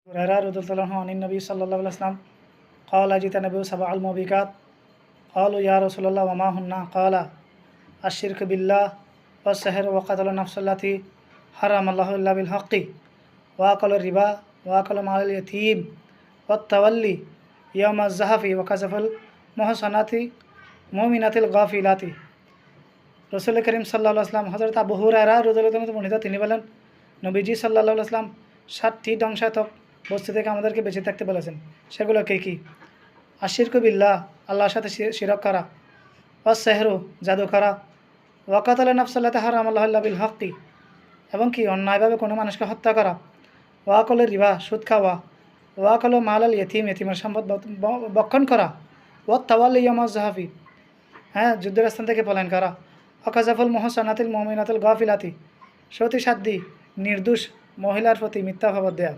হুরায়রা রাদিয়াল্লাহু আনিন নবী সাল্লাল্লাহু আলাইহি ওয়াসাল্লাম قال اجتنبوا سبع الموبقات قالوا يا رسول الله وما هن قال الشرك بالله والسحر وقتل النفس التي حرم الله إلا بالحق وأكل الربا وأكل مال اليتيم والتولي يوم الزحف وقذف المحصنات মুমিনাত গাফিলাতি। রাসূল করিম সাল্লাল্লাহু আলাইহি ওয়াসাল্লাম হযরত আবু হুরায়রা রাদিয়াল্লাহু আনহু বর্ণিত, তিনি বলেন, নবীজি সাল্লাল্লাহু আলাইহি ওয়াসাল্লাম 7টি ধ্বংসাত্মক বস্তু থেকে আমাদেরকে বেঁচে থাকতে বলেছেন। সেগুলো কি? আশিরকু বিল্লাহ, আল্লাহর সাথে শিরক করা, ওয়াস-সিহরু, জাদু করা, ওয়া কাতালুন নাফসাল্লাতী হারামাল্লাহু ইল্লা বিল হাক্কি, এবং কি অন্যায়ভাবে কোনো মানুষকে হত্যা করা, ওয়া আকালুর রিবা, সুদ খাওয়া, ওয়া আকালু মালাল ইয়তিম, ইয়তিমের সম্পদ ভক্ষণ করা, ওয়া তাওয়াল্লি ইয়াউমাজ যাহাফি, যুদ্ধের স্থান থেকে পলায়ন করা, ওয়া কাযাফুল মুহসানাতিল মুমিনাতিল গাফিলাতি, সতী সাধ্বী নির্দোষ মহিলার প্রতি মিথ্যা খবর দেয়া।